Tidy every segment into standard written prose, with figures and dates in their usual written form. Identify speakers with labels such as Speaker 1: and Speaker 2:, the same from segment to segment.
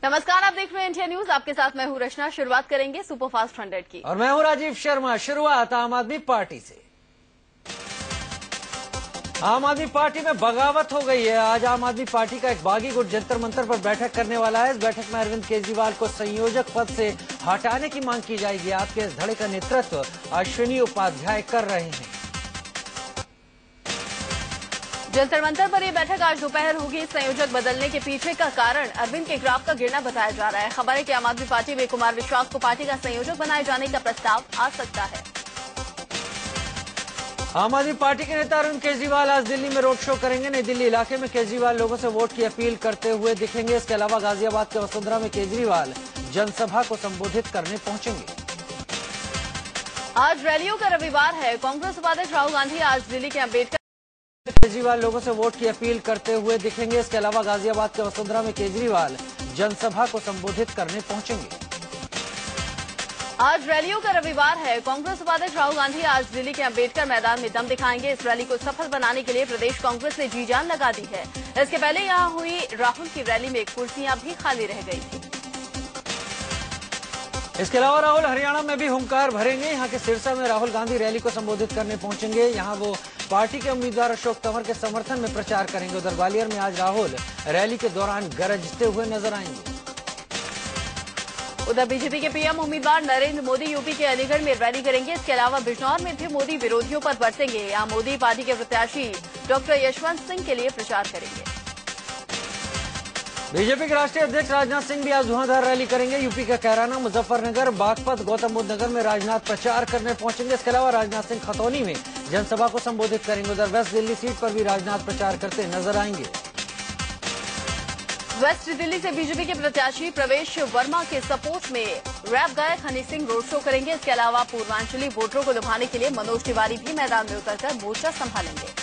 Speaker 1: नमस्कार, आप देख रहे हैं इंडिया न्यूज। आपके साथ मैं हूं रचना। शुरुआत करेंगे सुपरफास्ट 100 की
Speaker 2: और मैं हूं राजीव शर्मा। शुरुआत आम आदमी पार्टी से। आम आदमी पार्टी में बगावत हो गई है। आज आम आदमी पार्टी का एक बागी गुट जंतर मंतर पर बैठक करने वाला है। इस बैठक में अरविंद केजरीवाल को संयोजक पद से हटाने की मांग की जाएगी। आपके इस धड़े का नेतृत्व अश्विनी उपाध्याय कर रहे हैं।
Speaker 1: जंतर मंतर पर यह बैठक आज दोपहर होगी। संयोजक बदलने के पीछे का कारण अरविंद के ग्राफ का गिरना बताया जा रहा है। खबर है कि आम आदमी पार्टी में कुमार विश्वास को पार्टी का संयोजक बनाए जाने का प्रस्ताव आ सकता है।
Speaker 2: आम आदमी पार्टी के नेता अरविंद केजरीवाल आज दिल्ली में रोड शो करेंगे। नई दिल्ली इलाके में केजरीवाल लोगों से वोट की अपील करते हुए दिखेंगे। इसके अलावा गाजियाबाद के वसुंधरा में केजरीवाल जनसभा को संबोधित करने पहुंचेंगे।
Speaker 1: आज रैलियों का रविवार है। कांग्रेस उपाध्यक्ष राहुल गांधी आज दिल्ली के अम्बेडकर
Speaker 2: केजरीवाल लोगों से वोट की अपील करते हुए दिखेंगे। इसके अलावा गाजियाबाद के वसुंधरा में केजरीवाल जनसभा को संबोधित करने पहुंचेंगे।
Speaker 1: आज रैलियों का रविवार है। कांग्रेस उपाध्यक्ष राहुल गांधी आज दिल्ली के अम्बेडकर मैदान में दम दिखाएंगे। इस रैली को सफल बनाने के लिए प्रदेश कांग्रेस ने जी जान लगा दी है। इसके पहले यहां हुई राहुल की रैली में कुर्सियां भी खाली रह गई थी।
Speaker 2: इसके अलावा राहुल हरियाणा में भी हुंकार भरेंगे। यहां के सिरसा में राहुल गांधी रैली को संबोधित करने पहुंचेंगे। यहां वो पार्टी के उम्मीदवार अशोक तंवर के समर्थन में प्रचार करेंगे। उधर ग्वालियर में आज राहुल रैली के दौरान गरजते हुए नजर आएंगे।
Speaker 1: उधर बीजेपी के पीएम उम्मीदवार नरेंद्र मोदी यूपी के अलीगढ़ में रैली करेंगे। इसके अलावा बिजनौर में भी मोदी विरोधियों पर बरसेंगे। यहां मोदी पार्टी के प्रत्याशी डॉक्टर यशवंत सिंह के लिए प्रचार करेंगे।
Speaker 2: बीजेपी के राष्ट्रीय अध्यक्ष राजनाथ सिंह भी आज धुआंधार रैली करेंगे। यूपी का कैराना, मुजफ्फरनगर, बागपत, गौतम बुद्ध नगर में राजनाथ प्रचार करने पहुंचेंगे। इसके अलावा राजनाथ सिंह खतौनी में जनसभा को संबोधित करेंगे। उधर वेस्ट दिल्ली सीट पर भी राजनाथ प्रचार करते नजर आएंगे।
Speaker 1: वेस्ट दिल्ली से बीजेपी के प्रत्याशी प्रवेश वर्मा के सपोर्ट में रैप गायक हनी सिंह रोड शो करेंगे। इसके अलावा पूर्वांचली वोटरों को लुभाने के लिए मनोज तिवारी भी मैदान में उतरकर मोर्चा संभालेंगे।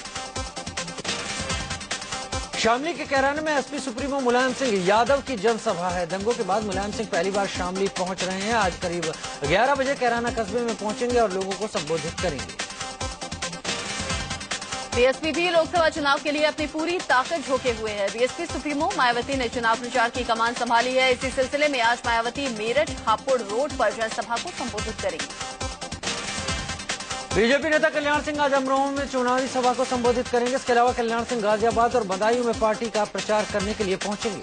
Speaker 2: शामली के कैराना में एसपी सुप्रीमो मुलायम सिंह यादव की जनसभा है। दंगों के बाद मुलायम सिंह पहली बार शामली पहुंच रहे हैं। आज करीब 11 बजे कैराना कस्बे में पहुंचेंगे और लोगों को संबोधित करेंगे।
Speaker 1: बीएसपी भी लोकसभा चुनाव के लिए अपनी पूरी ताकत झोंके हुए है। बीएसपी सुप्रीमो मायावती ने चुनाव प्रचार की कमान संभाली है। इसी सिलसिले में आज मायावती मेरठ हापुड़ रोड पर जनसभा को संबोधित करेंगी।
Speaker 2: बीजेपी नेता कल्याण सिंह आज अमरोहा में चुनावी सभा को संबोधित करेंगे। इसके अलावा कल्याण सिंह गाजियाबाद और बदायूं में पार्टी का प्रचार करने के लिए पहुंचेंगे।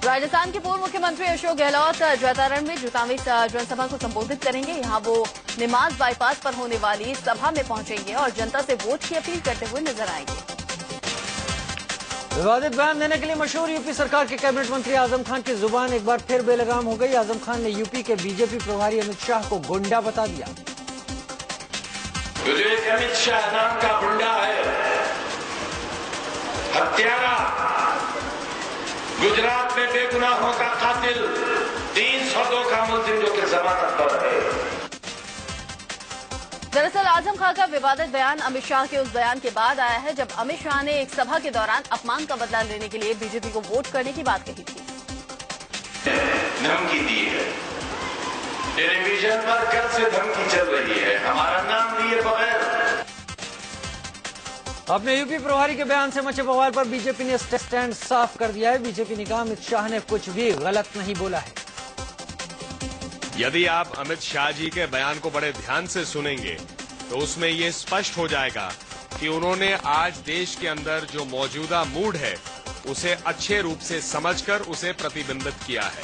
Speaker 1: राजस्थान के पूर्व मुख्यमंत्री अशोक गहलोत जैतारण में चुनावी जनसभा को संबोधित करेंगे। यहां वो निमाज बाईपास पर होने वाली सभा में पहुंचेंगे और जनता से वोट की अपील करते हुए नजर आएंगे।
Speaker 2: विवादित बयान देने के लिए मशहूर यूपी सरकार के कैबिनेट मंत्री आजम खान की जुबान एक बार फिर बेलगाम हो गई। आजम खान ने यूपी के बीजेपी प्रभारी अमित शाह को गुंडा बता दिया।
Speaker 3: जो एक अमित शाह नाम का गुंडा है, हत्यारा, गुजरात में बेगुनाहों का कातिल, 302 का मुलजिम जो कि जमानत पर है।
Speaker 1: दरअसल आजम खान का विवादित बयान अमित शाह के उस बयान के बाद आया है जब अमित शाह ने एक सभा के दौरान अपमान का बदला लेने के लिए बीजेपी को वोट करने की बात कही थी।
Speaker 3: धमकी दी है, टेलीविजन पर कब से धमकी चल रही है, हमारा नाम लिए बगैर।
Speaker 2: अपने यूपी प्रभारी के बयान से मचे बवाल पर बीजेपी ने स्टैंड साफ कर दिया है। बीजेपी ने कहा अमित शाह ने कुछ भी गलत नहीं बोला है।
Speaker 4: यदि आप अमित शाह जी के बयान को बड़े ध्यान से सुनेंगे तो उसमें ये स्पष्ट हो जाएगा कि उन्होंने आज देश के अंदर जो मौजूदा मूड है उसे अच्छे रूप से समझकर उसे प्रतिबिंबित किया है।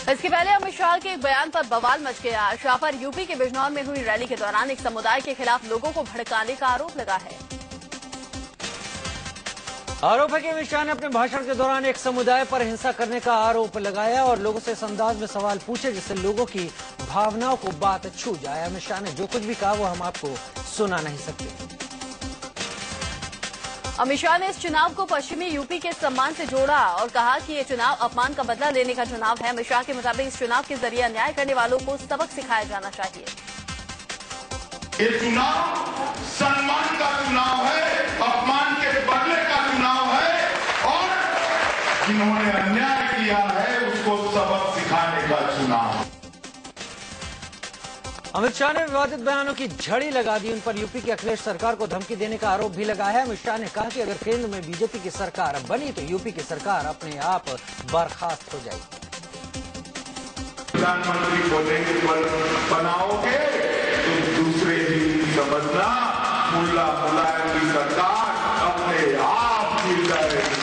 Speaker 1: इसके पहले अमित शाह के एक बयान पर बवाल मच गया। शाह पर यूपी के बिजनौर में हुई रैली के दौरान एक समुदाय के खिलाफ लोगों को भड़काने का आरोप लगा है।
Speaker 2: आरोप है कि अमित शाह ने अपने भाषण के दौरान एक समुदाय पर हिंसा करने का आरोप लगाया और लोगों से इस अंदाज में सवाल पूछे जिससे लोगों की भावनाओं को बात छू जाए। अमित शाह ने जो कुछ भी कहा वो हम आपको सुना नहीं सकते।
Speaker 1: अमित शाह ने इस चुनाव को पश्चिमी यूपी के सम्मान से जोड़ा और कहा कि ये चुनाव अपमान का बदला लेने का चुनाव है। अमित शाह के मुताबिक इस चुनाव के जरिए अन्याय करने वालों को सबक सिखाया जाना चाहिए।
Speaker 5: ये चुनाव सम्मान का चुनाव है, अपमान के बदले का चुनाव है और जिन्होंने अन्याय किया है उसको सबक सिखाने का चुनाव।
Speaker 2: अमित शाह ने विवादित बयानों की झड़ी लगा दी। उन पर यूपी की अखिलेश सरकार को धमकी देने का आरोप भी लगाया है। अमित शाह ने कहा कि अगर केंद्र में बीजेपी की सरकार बनी तो यूपी की सरकार अपने आप बर्खास्त हो जाएगी।
Speaker 5: प्रधानमंत्री बोलेंगे बनाओगे तो दूसरे दिन समझना मुल्ला मुलायम की सरकार अपने आप गिर जाएगी।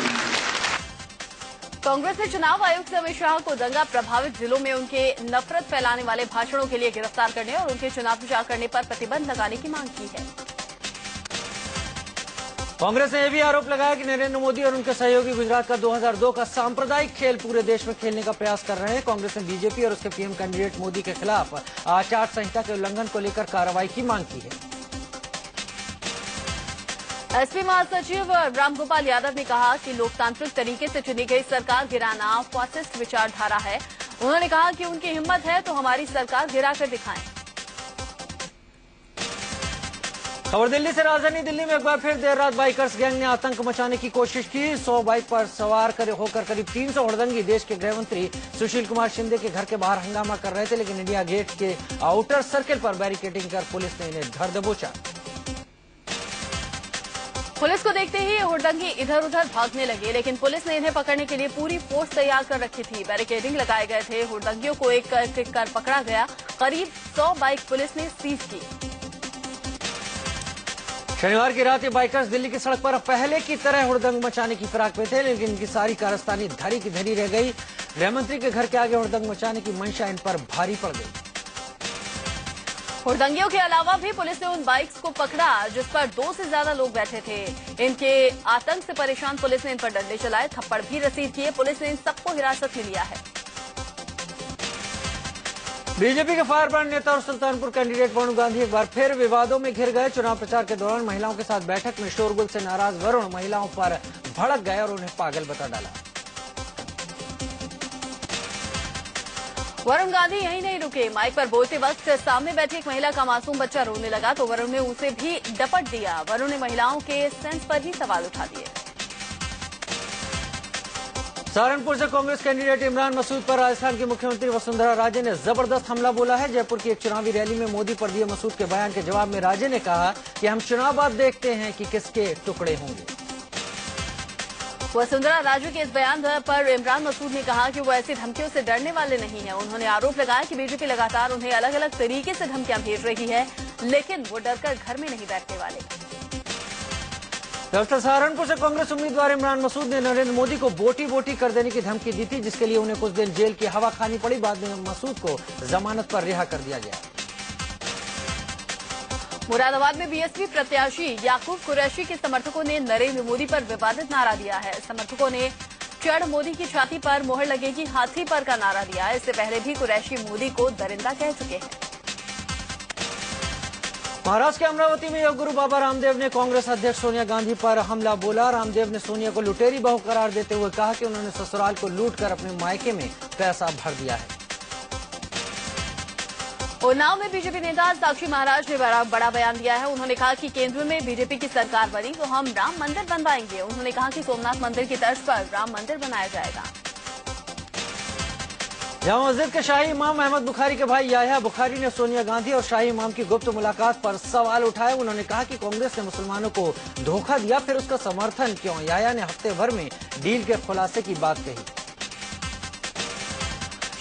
Speaker 1: कांग्रेस ने चुनाव आयोग से अमित शाह को दंगा प्रभावित जिलों में उनके नफरत फैलाने वाले भाषणों के लिए गिरफ्तार करने और उनके चुनाव प्रचार करने पर प्रतिबंध लगाने की मांग की है।
Speaker 2: कांग्रेस ने यह भी आरोप लगाया कि नरेंद्र मोदी और उनके सहयोगी गुजरात का 2002 का सांप्रदायिक खेल पूरे देश में खेलने का प्रयास कर रहे हैं। कांग्रेस ने बीजेपी और उसके पीएम कैंडिडेट मोदी के खिलाफ आचार संहिता के उल्लंघन को लेकर कार्रवाई की मांग की है।
Speaker 1: एसपी महासचिव रामगोपाल यादव ने कहा कि लोकतांत्रिक तरीके से चुनी गई सरकार गिराना फासिस्ट विचारधारा है। उन्होंने कहा कि उनकी हिम्मत है तो हमारी सरकार गिराकर दिखाएं।
Speaker 2: खबर दिल्ली से। राजधानी दिल्ली में एक बार फिर देर रात बाइकर्स गैंग ने आतंक मचाने की कोशिश की। 100 बाइक पर सवार होकर करीब 300 हुड़दंगी देश के गृह मंत्री सुशील कुमार शिंदे के घर के बाहर हंगामा कर रहे थे, लेकिन इंडिया गेट के आउटर सर्किल पर बैरिकेडिंग कर पुलिस ने इन्हें धर दबोचा।
Speaker 1: पुलिस को देखते ही हुड़दंगी इधर उधर भागने लगे, लेकिन पुलिस ने इन्हें पकड़ने के लिए पूरी फोर्स तैयार कर रखी थी। बैरिकेडिंग लगाए गए थे। हुड़दंगियों को एक एक कर पकड़ा गया। करीब 100 बाइक पुलिस ने सीज की।
Speaker 2: शनिवार की रात ये बाइकर्स दिल्ली की सड़क पर पहले की तरह हुड़दंग मचाने की फिराक में थे, लेकिन इनकी सारी कारस्तानी धरी की धरी रह गई। गृहमंत्री के घर के आगे हुड़दंग मचाने की मंशा इन पर भारी पड़ गई।
Speaker 1: हुड़दंगियों के अलावा भी पुलिस ने उन बाइक्स को पकड़ा जिस पर 2 से ज्यादा लोग बैठे थे। इनके आतंक से परेशान पुलिस ने इन पर डंडे चलाए, थप्पड़ भी रसीद किए। पुलिस ने इन सबको हिरासत में लिया है।
Speaker 2: बीजेपी के फायर ब्रांड नेता और सुल्तानपुर कैंडिडेट वरुण गांधी एक बार फिर विवादों में घिर गए। चुनाव प्रचार के दौरान महिलाओं के साथ बैठक में शोरगुल से नाराज वरुण महिलाओं पर भड़क गए और उन्हें पागल बता डाला।
Speaker 1: वरुण गांधी यहीं नहीं रुके। माइक पर बोलते वक्त सामने बैठी एक महिला का मासूम बच्चा रोने लगा तो वरुण ने उसे भी डपट दिया। वरुण ने महिलाओं के सेंस पर ही सवाल उठा दिए।
Speaker 2: सहारनपुर से कांग्रेस कैंडिडेट इमरान मसूद पर राजस्थान की मुख्यमंत्री वसुंधरा राजे ने जबरदस्त हमला बोला है। जयपुर की एक चुनावी रैली में मोदी पर दिए मसूद के बयान के जवाब में राजे ने कहा कि हम चुनाव बाद देखते हैं कि किसके टुकड़े होंगे।
Speaker 1: वसुंधरा राजे के इस बयान पर इमरान मसूद ने कहा कि वो ऐसी धमकियों से डरने वाले नहीं हैं। उन्होंने आरोप लगाया कि बीजेपी लगातार उन्हें अलग अलग तरीके से धमकियां भेज रही है, लेकिन वो डरकर घर में नहीं बैठने वाले।
Speaker 2: दरअसल सहारनपुर से कांग्रेस उम्मीदवार इमरान मसूद ने नरेंद्र मोदी को बोटी बोटी कर देने की धमकी दी थी, जिसके लिए उन्हें कुछ दिन जेल की हवा खानी पड़ी। बाद में मसूद को जमानत पर रिहा कर दिया गया।
Speaker 1: मुरादाबाद में बीएसपी प्रत्याशी याकूब कुरैशी के समर्थकों ने नरेंद्र मोदी पर विवादित नारा दिया है। समर्थकों ने चढ़ मोदी की छाती पर मोहर लगेगी हाथी पर का नारा दिया। इससे पहले भी कुरैशी मोदी को दरिंदा कह चुके हैं।
Speaker 2: महाराष्ट्र के अमरावती में योग गुरु बाबा रामदेव ने कांग्रेस अध्यक्ष सोनिया गांधी पर हमला बोला। रामदेव ने सोनिया को लुटेरी बहू करार देते हुए कहा कि उन्होंने ससुराल को लूटकर अपने मायके में पैसा भर दिया है।
Speaker 1: उन्नाव में बीजेपी नेता साक्षी महाराज ने बड़ा बयान दिया है। उन्होंने कहा कि केंद्र में बीजेपी की सरकार बनी तो हम राम मंदिर बनवाएंगे। उन्होंने कहा कि सोमनाथ मंदिर की तर्ज पर राम मंदिर बनाया जाएगा।
Speaker 2: जामा मस्जिद के शाही इमाम अहमद बुखारी के भाई याह्या बुखारी ने सोनिया गांधी और शाही इमाम की गुप्त मुलाकात पर सवाल उठाए। उन्होंने कहा कि कांग्रेस ने मुसलमानों को धोखा दिया, फिर उसका समर्थन क्यों। याह्या ने हफ्ते भर में डील के खुलासे की बात कही।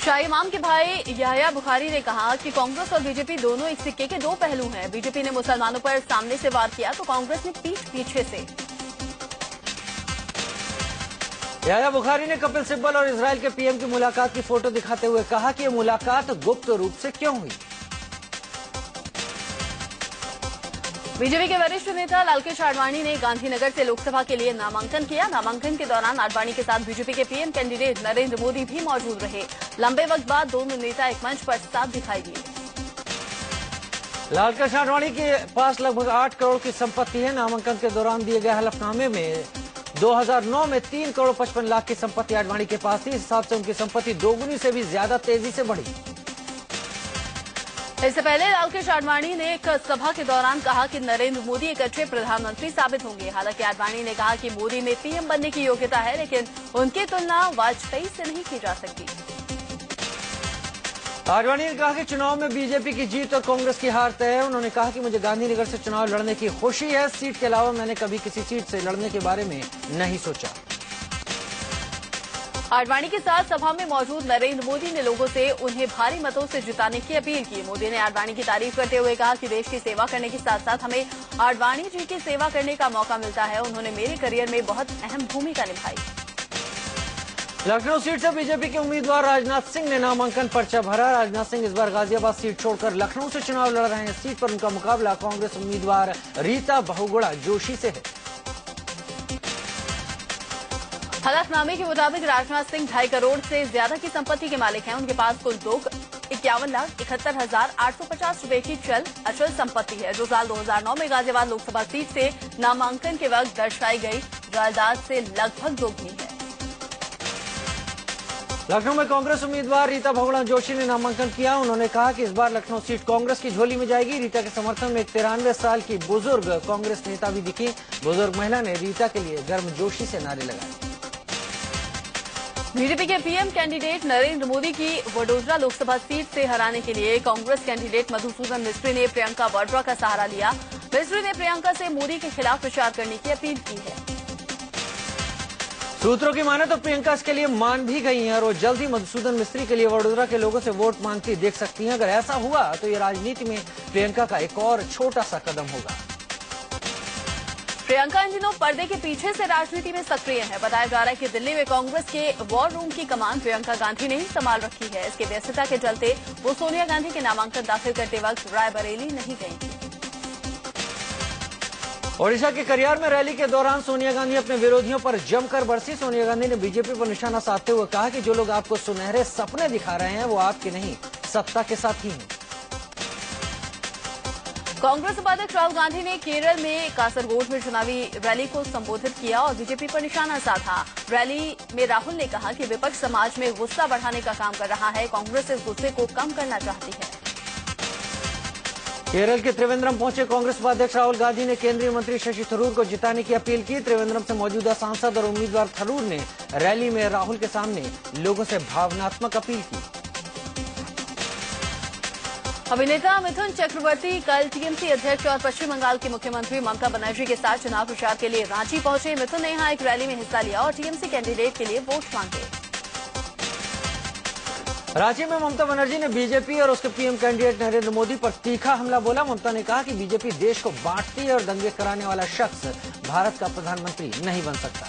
Speaker 1: शाही इमाम के भाई याह्या बुखारी ने कहा कि कांग्रेस और बीजेपी दोनों एक सिक्के के 2 पहलू हैं। बीजेपी ने मुसलमानों पर सामने से वार किया तो कांग्रेस ने पीठ पीछे से।
Speaker 2: याह्या बुखारी ने कपिल सिब्बल और इजराइल के पीएम की मुलाकात की फोटो दिखाते हुए कहा कि ये मुलाकात गुप्त रूप से क्यों हुई।
Speaker 1: बीजेपी के वरिष्ठ नेता लालकृष्ण आडवाणी ने गांधीनगर से लोकसभा के लिए नामांकन किया। नामांकन के दौरान आडवाणी के साथ बीजेपी के पीएम कैंडिडेट नरेंद्र मोदी भी मौजूद रहे। लंबे वक्त बाद दोनों नेता एक मंच पर साथ दिखाई दिए।
Speaker 2: लालकृष्ण आडवाणी के पास लगभग 8 करोड़ की संपत्ति है। नामांकन के दौरान दिए गए हलफनामे में 2009 में 3 करोड़ 55 लाख की संपत्ति आडवाणी के पास थी। इस हिसाब से उनकी संपत्ति दोगुनी से भी ज्यादा तेजी से बढ़ी।
Speaker 1: इससे पहले लालकृष्ण आडवाणी ने एक सभा के दौरान कहा कि नरेंद्र मोदी एक अच्छे प्रधानमंत्री साबित होंगे। हालांकि आडवाणी ने कहा कि मोदी में पीएम बनने की योग्यता है, लेकिन उनकी तुलना वाजपेयी से नहीं की जा सकती।
Speaker 2: आडवाणी ने कहा कि चुनाव में बीजेपी की जीत और कांग्रेस की हार तय है। उन्होंने कहा कि मुझे गांधीनगर से चुनाव लड़ने की खुशी है। सीट के अलावा मैंने कभी किसी सीट से लड़ने के बारे में नहीं सोचा।
Speaker 1: आडवाणी के साथ सभा में मौजूद नरेंद्र मोदी ने लोगों से उन्हें भारी मतों से जिताने की अपील की। मोदी ने आडवाणी की तारीफ करते हुए कहा कि देश की सेवा करने के साथ साथ हमें आडवाणी जी की सेवा करने का मौका मिलता है। उन्होंने मेरे करियर में बहुत अहम भूमिका निभाई।
Speaker 2: लखनऊ सीट से बीजेपी के उम्मीदवार राजनाथ सिंह ने नामांकन पर्चा भरा। राजनाथ सिंह इस बार गाजियाबाद सीट छोड़कर लखनऊ से चुनाव लड़ रहे हैं। सीट पर उनका मुकाबला कांग्रेस उम्मीदवार रीता बहुगुणा जोशी से है।
Speaker 1: हलफनामे के मुताबिक राजनाथ सिंह 2.5 करोड़ से ज्यादा की संपत्ति के मालिक हैं। उनके पास कुल 2,51,71,850 रुपए की अचल संपत्ति है, जो साल 2009 में गाजियाबाद लोकसभा सीट से नामांकन के वक्त दर्शाई गई जायदाद से लगभग दोगुनी है।
Speaker 2: लखनऊ में कांग्रेस उम्मीदवार रीता बहुगुणा जोशी ने नामांकन किया। उन्होंने कहा कि इस बार लखनऊ सीट कांग्रेस की झोली में जाएगी। रीता के समर्थन में एक 93 साल की बुजुर्ग कांग्रेस नेता भी दिखी। बुजुर्ग महिला ने रीता के लिए गर्म जोशी से नारे लगाए।
Speaker 1: बीजेपी के पीएम कैंडिडेट नरेंद्र मोदी की वडोदरा लोकसभा सीट से हराने के लिए कांग्रेस कैंडिडेट मधुसूदन मिस्त्री ने प्रियंका वाड्रा का सहारा लिया। मिस्त्री ने प्रियंका से मोदी के खिलाफ प्रचार करने की अपील की है।
Speaker 2: सूत्रों की माने तो प्रियंका इसके लिए मान भी गई हैं और वो जल्द ही मधुसूदन मिस्त्री के लिए वडोदरा के लोगों से वोट मांगती देख सकती हैं। अगर ऐसा हुआ तो ये राजनीति में प्रियंका का एक और छोटा सा कदम होगा।
Speaker 1: प्रियंका इन दिनों पर्दे के पीछे से राजनीति में सक्रिय है। बताया जा रहा है कि दिल्ली में कांग्रेस के वॉर रूम की कमान प्रियंका गांधी ने ही संभाल रखी है। इसके व्यस्तता के चलते वो सोनिया गांधी के नामांकन दाखिल करते वक्त रायबरेली नहीं गई थी।
Speaker 2: ओडिशा के करियार में रैली के दौरान सोनिया गांधी अपने विरोधियों पर जमकर बरसी। सोनिया गांधी ने बीजेपी पर निशाना साधते हुए कहा कि जो लोग आपको सुनहरे सपने दिखा रहे हैं वो आपके नहीं, सत्ता के साथी हैं।
Speaker 1: कांग्रेस उपाध्यक्ष राहुल गांधी ने केरल में कासरगोड में चुनावी रैली को संबोधित किया और बीजेपी पर निशाना साधा। रैली में राहुल ने कहा कि विपक्ष समाज में गुस्सा बढ़ाने का काम कर रहा है। कांग्रेस इस गुस्से को कम करना चाहती है।
Speaker 2: केरल के त्रिवेंद्रम पहुंचे कांग्रेस उपाध्यक्ष राहुल गांधी ने केंद्रीय मंत्री शशि थरूर को जिताने की अपील की। त्रिवेंद्रम से मौजूदा सांसद और उम्मीदवार थरूर ने रैली में राहुल के सामने लोगों से भावनात्मक अपील की।
Speaker 1: अभिनेता मिथुन चक्रवर्ती कल टीएमसी अध्यक्ष और पश्चिम बंगाल की मुख्यमंत्री ममता बनर्जी के साथ चुनाव प्रचार के लिए रांची पहुंचे। मिथुन ने यहां एक रैली में हिस्सा लिया और टीएमसी कैंडिडेट के लिए वोट मांगे।
Speaker 2: रांची में ममता बनर्जी ने बीजेपी और उसके पीएम कैंडिडेट नरेंद्र मोदी पर तीखा हमला बोला। ममता ने कहा कि बीजेपी देश को बांटती है और दंगे कराने वाला शख्स भारत का प्रधानमंत्री नहीं बन सकता।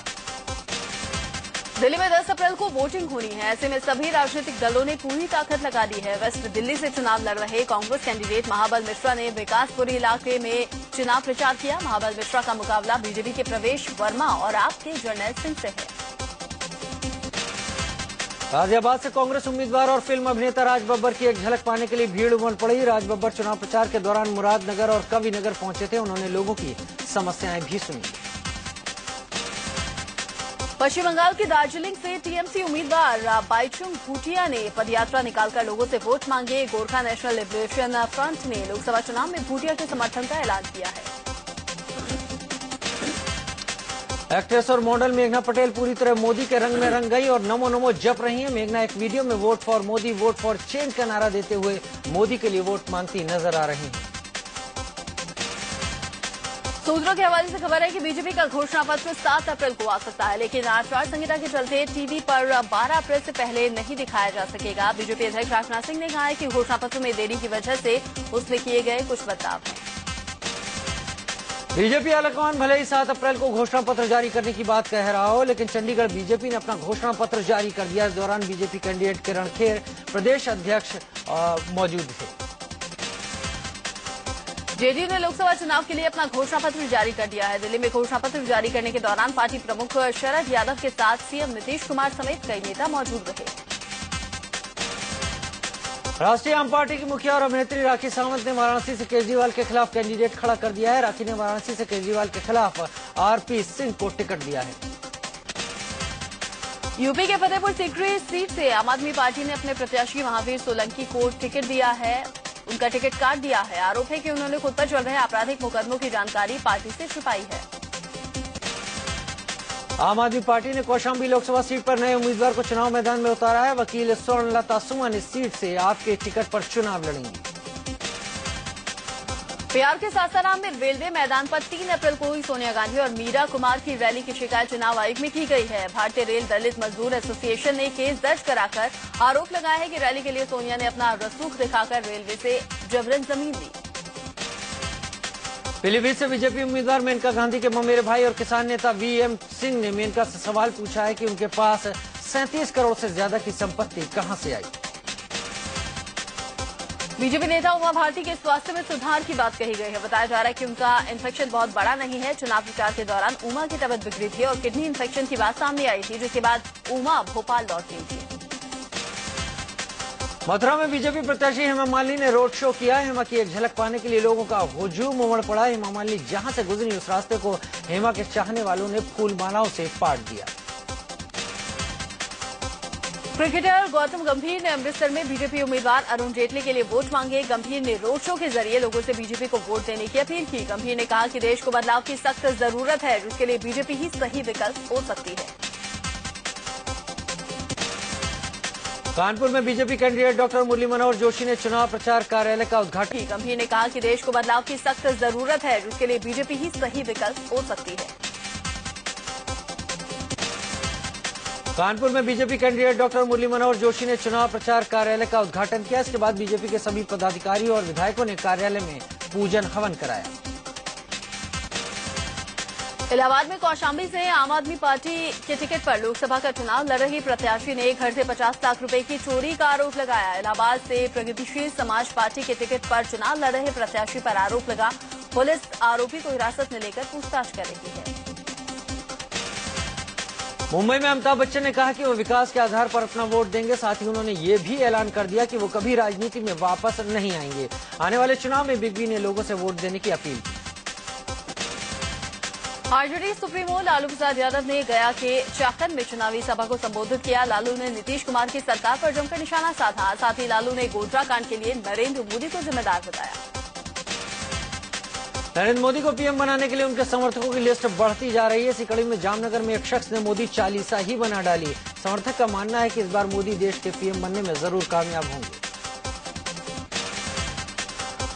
Speaker 1: दिल्ली में 10 अप्रैल को वोटिंग होनी है। ऐसे में सभी राजनीतिक दलों ने पूरी ताकत लगा दी है। वेस्ट दिल्ली से चुनाव लड़ रहे कांग्रेस कैंडिडेट महाबल मिश्रा ने विकासपुरी इलाके में चुनाव प्रचार किया। महाबल मिश्रा का मुकाबला बीजेपी के प्रवेश वर्मा और आप के जर्नैल सिंह से है।
Speaker 2: गाजियाबाद से कांग्रेस उम्मीदवार और फिल्म अभिनेता राज बब्बर की एक झलक पाने के लिए भीड़ उमड़ पड़ी। राज बब्बर चुनाव प्रचार के दौरान मुरादनगर और कविनगर पहुंचे थे। उन्होंने लोगों की समस्याएं भी सुनी।
Speaker 1: पश्चिम बंगाल के दार्जिलिंग से टीएमसी उम्मीदवार बाइचुंग भूटिया ने पदयात्रा निकालकर लोगों से वोट मांगे। गोरखा नेशनल लिबरेशन फ्रंट ने लोकसभा चुनाव में भूटिया के समर्थन का ऐलान किया है।
Speaker 2: एक्ट्रेस और मॉडल मेघना पटेल पूरी तरह मोदी के रंग में रंग गई और नमो नमो जप रही हैं। मेघना एक वीडियो में vote for Modi, vote for change का नारा देते हुए मोदी के लिए वोट मांगती नजर आ रही हैं।
Speaker 1: सूत्रों के हवाले से खबर है कि बीजेपी का घोषणा पत्र 7 अप्रैल को आ सकता है, लेकिन आचार संहिता के चलते टीवी पर 12 अप्रैल से पहले नहीं दिखाया जा सकेगा। बीजेपी अध्यक्ष राजनाथ सिंह ने कहा है कि घोषणा पत्र में देरी की वजह से उसमें किए गए कुछ बदलाव हैं।
Speaker 2: बीजेपी आलाकमान भले ही 7 अप्रैल को घोषणा पत्र जारी करने की बात कह रहा हो, लेकिन चंडीगढ़ बीजेपी ने अपना घोषणा पत्र जारी कर दिया। इस दौरान बीजेपी कैंडिडेट किरण खेर प्रदेश अध्यक्ष मौजूद थे।
Speaker 1: जेडीयू ने लोकसभा चुनाव के लिए अपना घोषणा पत्र जारी कर दिया है। दिल्ली में घोषणा पत्र जारी करने के दौरान पार्टी प्रमुख शरद यादव के साथ सीएम नीतीश कुमार समेत कई नेता मौजूद रहे।
Speaker 2: राष्ट्रीय आम पार्टी की मुखिया और अभिनेत्री राखी सावंत ने वाराणसी से केजरीवाल के खिलाफ कैंडिडेट खड़ा कर दिया है। राखी ने वाराणसी से केजरीवाल के खिलाफ आरपी सिंह को टिकट दिया है।
Speaker 1: यूपी के फतेहपुर सीकरी सीट से आम आदमी पार्टी ने अपने प्रत्याशी महावीर सोलंकी को टिकट दिया है। उनका टिकट काट दिया है। आरोप है कि उन्होंने खुद पर चल रहे आपराधिक मुकदमों की जानकारी पार्टी से छिपाई है।
Speaker 2: आम आदमी पार्टी ने कौशाम्बी लोकसभा सीट पर नए उम्मीदवार को चुनाव मैदान में उतारा है। वकील स्वर्णलता सुमन इस सीट से आपके टिकट पर चुनाव लड़ेंगी।
Speaker 1: बिहार के सासाराम में रेलवे मैदान पर 3 अप्रैल को ही सोनिया गांधी और मीरा कुमार की रैली की शिकायत चुनाव आयोग में की गई है। भारतीय रेल दलित मजदूर एसोसिएशन ने केस दर्ज कराकर आरोप लगाया है कि रैली के लिए सोनिया ने अपना रसूख दिखाकर रेलवे से जबरन जमीन ली।
Speaker 2: पीलीभीत से बीजेपी उम्मीदवार मेनका गांधी के ममेरे भाई और किसान नेता वीएम सिंह ने मेनका से सवाल पूछा है कि उनके पास 37 करोड़ से ज्यादा की संपत्ति कहां से आई।
Speaker 1: बीजेपी नेता उमा भारती के स्वास्थ्य में सुधार की बात कही गई है। बताया जा रहा है कि उनका इन्फेक्शन बहुत बड़ा नहीं है। चुनाव प्रचार के दौरान उमा की तबीयत बिगड़ी थी और किडनी इन्फेक्शन की बात सामने आई थी, जिसके बाद उमा भोपाल लौट गई थी।
Speaker 2: मथुरा में बीजेपी प्रत्याशी हेमा मालिनी ने रोड शो किया। हेमा की एक झलक पाने के लिए लोगों का हुजूम उमड़ पड़ा। हेमा मालिनी जहां से गुजरी उस रास्ते को हेमा के चाहने वालों ने फूल मालाओं से पाट दिया।
Speaker 1: क्रिकेटर गौतम गंभीर ने अमृतसर में बीजेपी उम्मीदवार अरुण जेटली के लिए वोट मांगे। गंभीर ने रोड शो के जरिए लोगों से बीजेपी को वोट देने की अपील की। गंभीर ने कहा कि देश को बदलाव की सख्त जरूरत है, जिसके लिए बीजेपी ही सही विकल्प हो सकती है।
Speaker 2: कानपुर में BJP candidate doctor Murli Manohar Joshi ने चुनाव प्रचार कार्यालय का उद्घाटन।
Speaker 1: गंभीर ने कहा कि देश को बदलाव की सख्त जरूरत है, जिसके लिए बीजेपी ही सही विकल्प हो सकती है।
Speaker 2: कानपुर में BJP candidate doctor Murli Manohar Joshi ने चुनाव प्रचार कार्यालय का उद्घाटन किया। इसके बाद बीजेपी के सभी पदाधिकारियों और विधायकों ने कार्यालय में पूजन हवन कराया।
Speaker 1: इलाहाबाद में कौशाम्बी से आम आदमी पार्टी के टिकट पर लोकसभा का चुनाव लड़ रही प्रत्याशी ने घर से 50 लाख रुपए की चोरी का आरोप लगाया। इलाहाबाद से प्रगतिशील समाज पार्टी के टिकट पर चुनाव लड़ रहे प्रत्याशी पर आरोप लगा। पुलिस आरोपी को हिरासत में लेकर पूछताछ कर रही है।
Speaker 2: मुंबई में अमिताभ बच्चन ने कहा कि वो विकास के आधार पर अपना वोट देंगे। साथ ही उन्होंने ये भी ऐलान कर दिया कि वो कभी राजनीति में वापस नहीं आएंगे। आने वाले चुनाव में बिग बी ने लोगों से वोट देने की अपील की।
Speaker 1: आरजेडी सुप्रीमो लालू प्रसाद यादव ने गया के चाकन में चुनावी सभा को संबोधित किया। लालू ने नीतीश कुमार की सरकार पर जमकर निशाना साधा। साथ ही लालू ने गोधरा कांड के लिए नरेंद्र मोदी को जिम्मेदार बताया।
Speaker 2: नरेंद्र मोदी को पीएम बनाने के लिए उनके समर्थकों की लिस्ट बढ़ती जा रही है। इसी कड़ी में जामनगर में एक शख्स ने मोदी चालीसा ही बना डाली। समर्थक का मानना है कि इस बार मोदी देश के पीएम बनने में जरूर कामयाब होंगे।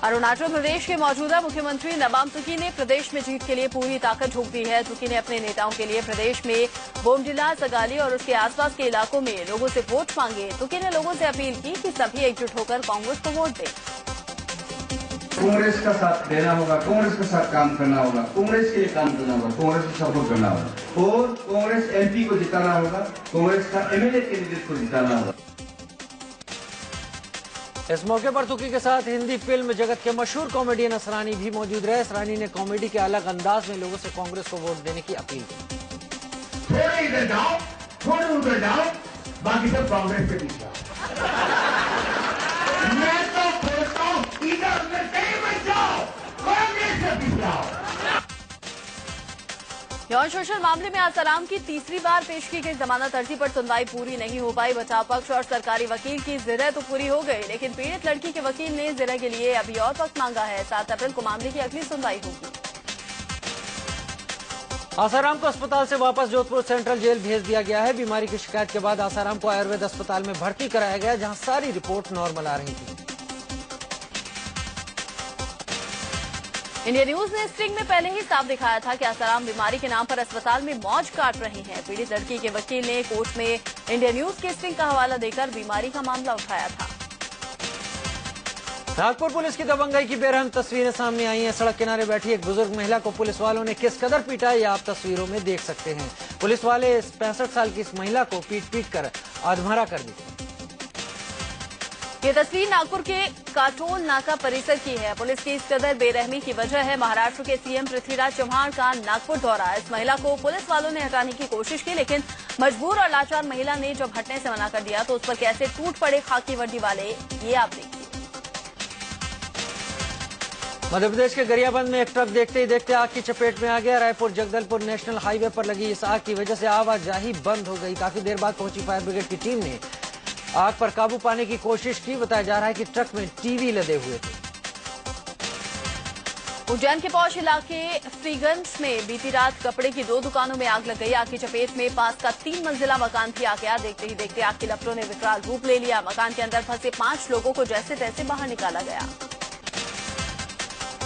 Speaker 1: अरुणाचल प्रदेश के मौजूदा मुख्यमंत्री नबाम तुकी ने प्रदेश में जीत के लिए पूरी ताकत झोंक दी है। तुकी ने अपने नेताओं के लिए प्रदेश में बोमडिला, सगाली और उसके आसपास के इलाकों में लोगों से वोट मांगे। तुकी ने लोगों से अपील की कि सभी एकजुट होकर कांग्रेस को वोट दें।
Speaker 6: कांग्रेस का साथ देना होगा, कांग्रेस के साथ काम करना होगा, कांग्रेस के लिए काम करना होगा, कांग्रेस को सपोर्ट करना होगा और कांग्रेस एमपी को जिताना होगा, कांग्रेस का एमएलए कैंडिडेट को जिताना होगा।
Speaker 2: इस मौके पर तुकी के साथ हिंदी फिल्म जगत के मशहूर कॉमेडियन असरानी भी मौजूद रहे। असरानी ने कॉमेडी के अलग अंदाज में लोगों से कांग्रेस को वोट देने की अपील की।
Speaker 5: थोड़े इधर जाओ, थोड़े उधर जाओ, बाकी सब कांग्रेस के पीछे आओ। मैं तो बोलता हूं इधर में कहीं मत जाओ, कांग्रेस के पीछे आओ।
Speaker 1: यौन शोषण मामले में आसाराम की तीसरी बार पेश की गई जमानत अर्जी पर सुनवाई पूरी नहीं हो पाई। बचाव पक्ष और सरकारी वकील की जिरह तो पूरी हो गई, लेकिन पीड़ित लड़की के वकील ने जिरह के लिए अभी और वक्त मांगा है। 7 अप्रैल को मामले की अगली सुनवाई होगी।
Speaker 2: आसाराम को अस्पताल से वापस जोधपुर सेंट्रल जेल भेज दिया गया है। बीमारी की शिकायत के बाद आसाराम को आयुर्वेद अस्पताल में भर्ती कराया गया, जहां सारी रिपोर्ट नॉर्मल आ रही थी।
Speaker 1: इंडिया न्यूज ने स्ट्रिंग में पहले ही साफ दिखाया था कि आसाराम बीमारी के नाम पर अस्पताल में मौज काट रही हैं। पीड़ित लड़की के वकील ने कोर्ट में इंडिया न्यूज के स्ट्रिंग का हवाला देकर बीमारी का मामला उठाया था।
Speaker 2: नागपुर पुलिस की दबंगई की बेरहम तस्वीरें सामने आई हैं। सड़क किनारे बैठी एक बुजुर्ग महिला को पुलिस वालों ने किस कदर पीटा, ये आप तस्वीरों में देख सकते हैं। पुलिस वाले इस 65 साल की इस महिला को पीट कर अधमरा कर दी।
Speaker 1: ये तस्वीर नागपुर के काटोल नाका परिसर की है। पुलिस की इस कदर बेरहमी की वजह है महाराष्ट्र के सीएम पृथ्वीराज चौहान का नागपुर दौरा। इस महिला को पुलिस वालों ने हटाने की कोशिश की, लेकिन मजबूर और लाचार महिला ने जब हटने से मना कर दिया तो उस पर कैसे टूट पड़े खाकी वर्दी वाले, ये आप देखिए।
Speaker 2: मध्य प्रदेश के गरियाबंद में एक ट्रक देखते ही देखते आग की चपेट में आ गया। रायपुर जगदलपुर नेशनल हाईवे पर लगी इस आग की वजह से आवाजाही बंद हो गई। काफी देर बाद पहुंची फायर ब्रिगेड की टीम ने आग पर काबू पाने की कोशिश की। बताया जा रहा है कि ट्रक में टीवी लदे हुए थे।
Speaker 1: उज्जैन के पौष इलाके फ्रीगंज में बीती रात कपड़े की 2 दुकानों में आग लग गई। आग की चपेट में पास का 3 मंजिला मकान भी आ गया। देखते ही देखते आग की लपटों ने विकराल रूप ले लिया। मकान के अंदर फंसे 5 लोगों को जैसे तैसे बाहर निकाला गया।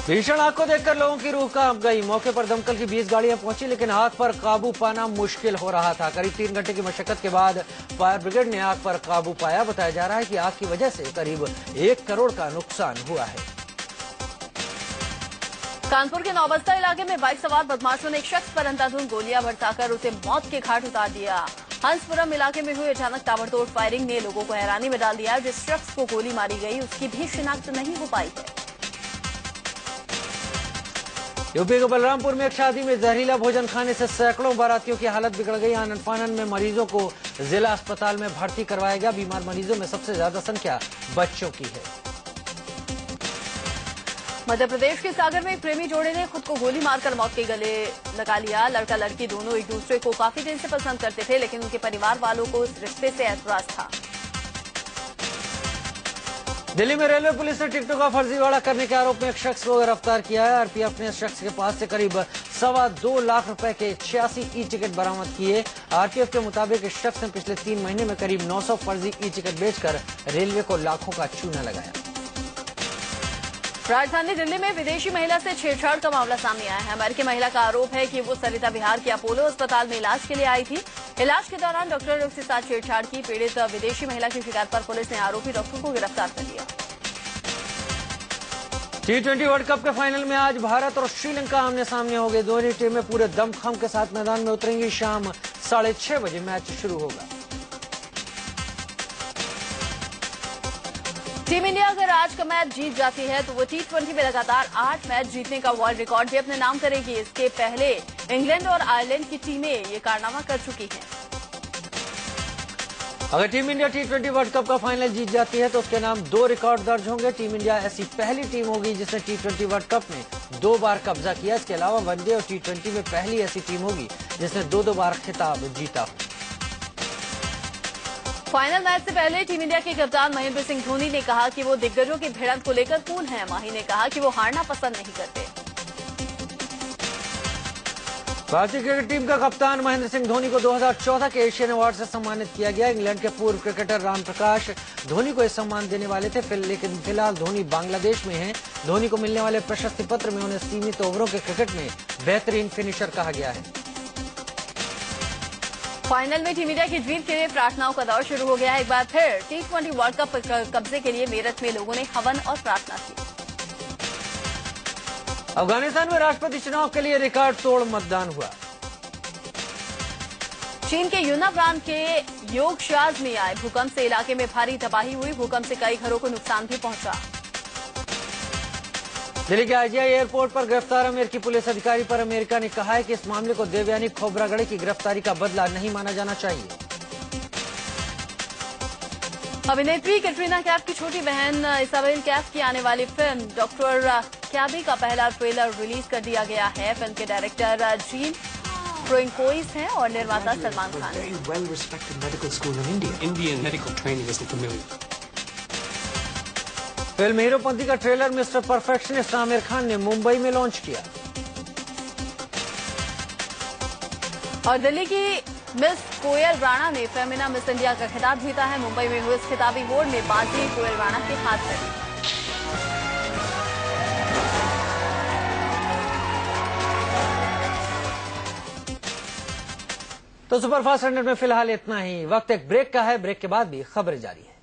Speaker 2: भीषण आग को देखकर लोगों की रूह कांप गई। मौके पर दमकल की 20 गाड़ियां पहुंची, लेकिन आग पर काबू पाना मुश्किल हो रहा था। करीब 3 घंटे की मशक्कत के बाद फायर ब्रिगेड ने आग पर काबू पाया। बताया जा रहा है कि आग की वजह से करीब 1 करोड़ का नुकसान हुआ है।
Speaker 1: कानपुर के नौबस्ता इलाके में बाइक सवार बदमाशों ने एक शख्स पर अंधाधुंध गोलियां बरसाकर उसे मौत के घाट उतार दिया। हंसपुरम इलाके में हुई अचानक ताबड़तोड़ फायरिंग ने लोगों को हैरानी में डाल दिया। जिस शख्स को गोली मारी गई उसकी भी शिनाख्त नहीं हो पाई है।
Speaker 2: यूपी के बलरामपुर में एक शादी में जहरीला भोजन खाने से सैकड़ों बारातियों की हालत बिगड़ गई। आनन फानन में मरीजों को जिला अस्पताल में भर्ती करवाया गया। बीमार मरीजों में सबसे ज्यादा संख्या बच्चों की है।
Speaker 1: मध्य प्रदेश के सागर में एक प्रेमी जोड़े ने खुद को गोली मारकर मौत के गले लगा लिया। लड़का लड़की दोनों एक दूसरे को काफी दिन से पसंद करते थे, लेकिन उनके परिवार वालों को इस रिश्ते से ऐतराज था।
Speaker 2: दिल्ली में रेलवे पुलिस ने टिकटों का फर्जीवाड़ा करने के आरोप में एक शख्स को गिरफ्तार किया है। आरपीएफ ने इस शख्स के पास से करीब 2.25 लाख रुपए के 86 ई टिकट बरामद किए। आरपीएफ के मुताबिक इस शख्स ने पिछले 3 महीने में करीब 900 फर्जी ई टिकट बेचकर रेलवे को लाखों का चूना लगाया।
Speaker 1: राजधानी दिल्ली में विदेशी महिला से छेड़छाड़ का मामला सामने आया है। अमेरिकी महिला का आरोप है कि वो सरिता विहार के अपोलो अस्पताल में इलाज के लिए आई थी। इलाज के दौरान डॉक्टर ने उसके साथ छेड़छाड़ की। पीड़ित विदेशी महिला की शिकायत पर पुलिस ने आरोपी डॉक्टर को गिरफ्तार कर लिया।
Speaker 2: T20 वर्ल्ड कप के फाइनल में आज भारत और श्रीलंका आमने सामने हो गए। दोनों टीमें पूरे दमखम के साथ मैदान में उतरेंगी। शाम 6:30 बजे मैच शुरू होगा।
Speaker 1: टीम इंडिया अगर आज का मैच जीत जाती है तो वो T20 में लगातार 8 मैच जीतने का वर्ल्ड रिकॉर्ड भी अपने नाम करेगी। इसके पहले इंग्लैंड और आयरलैंड की टीमें ये कारनामा कर चुकी हैं।
Speaker 2: अगर team India T20 world cup का फाइनल जीत जाती है तो उसके नाम 2 रिकॉर्ड दर्ज होंगे। टीम इंडिया ऐसी पहली टीम होगी जिसने T20 वर्ल्ड कप में 2 बार कब्जा किया। इसके अलावा वनडे और T20 में पहली ऐसी टीम होगी जिसने 2 बार खिताब जीता हो।
Speaker 1: फाइनल मैच से पहले टीम इंडिया के कप्तान महेंद्र सिंह धोनी ने कहा कि वो दिग्गजों की भिड़ंत को लेकर कूल हैं। माही ने कहा कि वो हारना पसंद नहीं करते।
Speaker 2: भारतीय क्रिकेट टीम का कप्तान महेंद्र सिंह धोनी को 2014 के एशियन अवार्ड से सम्मानित किया गया। इंग्लैंड के पूर्व क्रिकेटर राम प्रकाश धोनी को इस सम्मान देने वाले थे, लेकिन फिलहाल धोनी बांग्लादेश में हैं। धोनी को मिलने वाले प्रशस्ति पत्र में उन्हें सीमित ओवरों के क्रिकेट में बेहतरीन फिनिशर कहा गया है।
Speaker 1: फाइनल में टीम इंडिया की जीत के लिए प्रार्थनाओं का दौर शुरू हो गया है। एक बार फिर T20 वर्ल्ड कप कब्जे के लिए मेरठ में लोगों ने हवन और प्रार्थना की।
Speaker 2: अफगानिस्तान में राष्ट्रपति चुनाव के लिए रिकॉर्ड तोड़ मतदान हुआ।
Speaker 1: चीन के यूना प्रांत के योगशाज में आए भूकंप से इलाके में भारी तबाही हुई। भूकंप से कई घरों को नुकसान भी पहुंचा।
Speaker 2: दिल्ली के IGI एयरपोर्ट पर गिरफ्तार अमेरिकी पुलिस अधिकारी पर अमेरिका ने कहा है कि इस मामले को देवयानी खोबरागड़े की गिरफ्तारी का बदला नहीं माना जाना चाहिए।
Speaker 1: अभिनेत्री कैटरीना कैफ की छोटी बहन इसाबेल कैफ की आने वाली फिल्म डॉक्टर कैबी का पहला ट्रेलर रिलीज कर दिया गया है। फिल्म के डायरेक्टर जीन फ्रोइंकोइस हैं और निर्माता सलमान खान हैं।
Speaker 2: फिल्म हीरोपंती का trailer mister perfectionist Aamir Khan ने मुंबई में लॉन्च किया।
Speaker 1: और दिल्ली की मिस कोयल राणा ने फेमिना मिस इंडिया का खिताब जीता है। मुंबई में हुए इस खिताबी होड़ में बाजी कोयल राणा के हाथ लगी।
Speaker 2: तो सुपरफास्ट 100 में फिलहाल इतना ही। वक्त एक ब्रेक का है। ब्रेक के बाद भी खबरें जारी है।